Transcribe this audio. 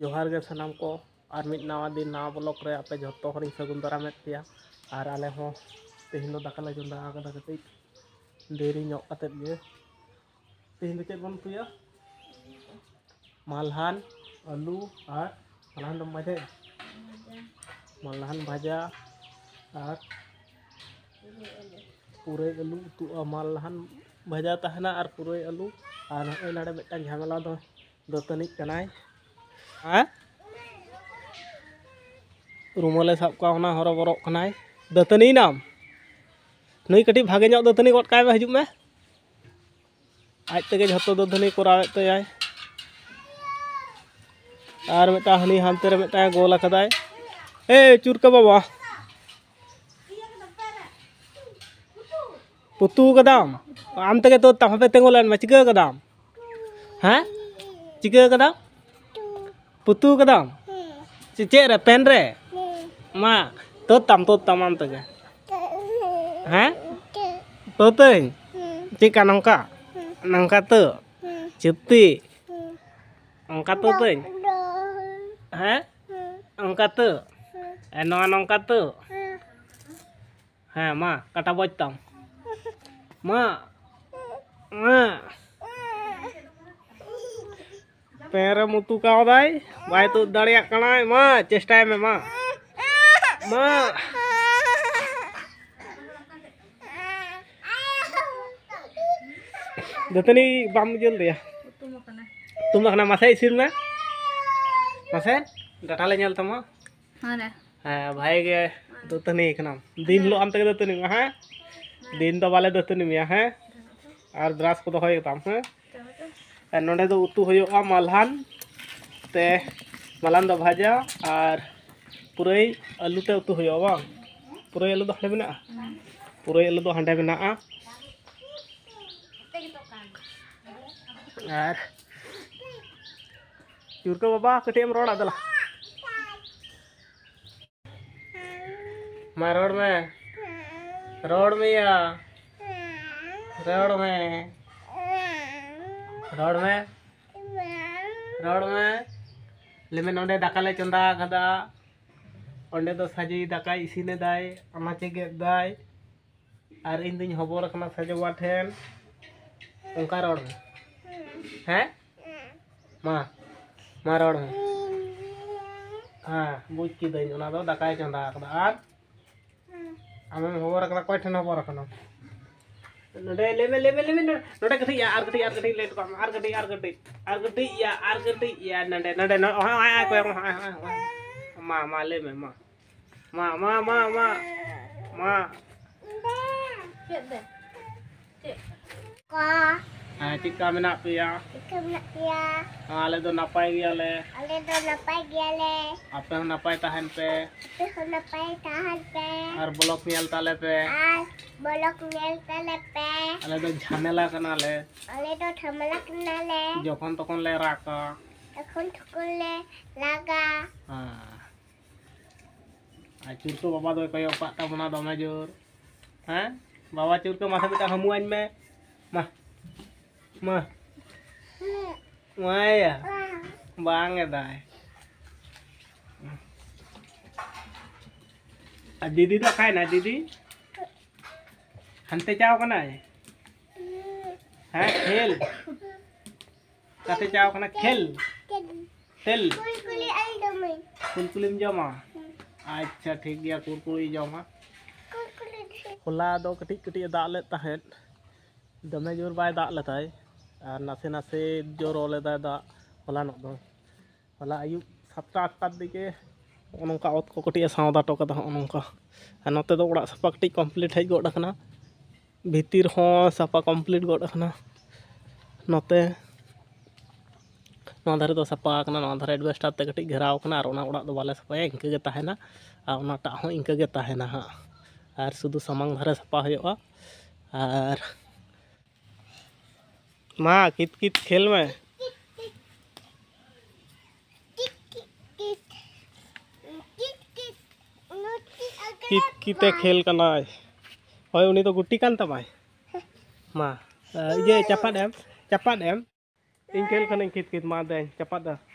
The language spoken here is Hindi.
जोहार गे सनाम को और मिड नवा दिन नवा ब्लॉक रे आपे जतो हरिंग सगुन दारामेद पेया और आले हो तेहिन दो दाका ले चंदा आकदा कते देरी ᱧᱚᱜ कते गे तेहिन दो चेद बन तुया मालहान आलू और मालहान दम भाजे मालहान भाजा और पूरे आलू तु मालहान भाजा तहना और पूरे आलू और नए नाडे मिटन झमेला दो दतनी कनाय हाँ रूमले सब का होना हरो बरो कनाय दतनी नाम नई कटी भागे ᱧᱚᱜ दतनी गट काय में हजु में आज तक झतो दतनी करावे तयाय और मिटा हनी हानते रे मिटा गोल अकदाय ए चुरका बाबा पुतू कदम आम तक तो तम पे तेंगोलन में चिका कदम हैं चिका कदम पुतू कदम चे रे पेन रे मा तो तम आम तक हैं तो तई चिका नंका नंका तो चित्ती अंका तो तई हैं अंका तो नवा नंका तो हैं मा कटा बजतम मा मा पेरे मुतु का दाय बाय तो दड़िया कनाय मा चेष्टा में मा मा दतनी बाम जल दिया तुम ना मासे इसिर में मासे डाटा ले ñल तमा हां रे हां भाई गे दतनी कनाम दिन लो आम तक दतनी में हां दिन तो वाले दतनी में हां और ब्रश को होय ताम हां नोडे दो उतु होयोगा मालहान ते मालहान दो भाजा और पुरई आलू ते उतु होयोगा पुरई आलू दो हंडे मेना पुरई आलू दो हंडे मेना और चुरका बाबा कटियम रोड़ा दला मा रोड में या रोड में लेमे नोडे दाका ले चंदा कदा ओंडे दो साजी दाका इसिने दाय अनाचे गे दाय और इन दिन हबोर कना साजवा ठेन उनका रोड में हैं मा रोड में हां बुझ की दई ओना दो दाका चंदा कदा और आमे हबोर कना कोय ठेन हबोर कना नोडे लेमे नोडे कथि या आर कथि लेट को आर कथि या नंडे हाय कोय मा ले में मा का हां चिका मेना पिया आले दो नपाय गियाले आपे नपाय ताहन पे और ब्लॉक नेल ताले पे आले दो झमेला कनाले जखन तखन ले राका हां आ चुरको बाबा दो कयो पाटा बना दमे जोर हैं बाबा चुरको माथे बेटा हमुआन में मा माया बांग दाय आ दीदी तो खाए ना दीदी हंते चाव कना है खेल कते चाव कना खेल तेल कुलकुलिम जमा अच्छा ठीक गया कुरकुरी जमा होला दो कटी कटी दाग ले ताहेन दमे जोर बाय दाग लेताय और नासे नासे जोर लेदा दा होला न दो होला आयु 7-8 दिके ओनका ओत को कटी सावदा टोकदा ओनका नते दो ओड़ा सपा कटी कंप्लीट हेज गोड कना भीतर हो सपा कंप्लीट गोड कना नते ना धारे दो सपा कना ना धारे एडवेस्टर ते कटी घेराव कना और ओना ओड़ा दो बाले सपाया इनके गे ताहेना और ओनाटा हो इनके गे ताहेना हा और सुदु सामांग धारे सपा होयोगा और माँ कित खेल में किते खेल कना होय उनी तो गुटी कान तमाय मा ये चपाट एम इन खेल कने कित मा दे चपाट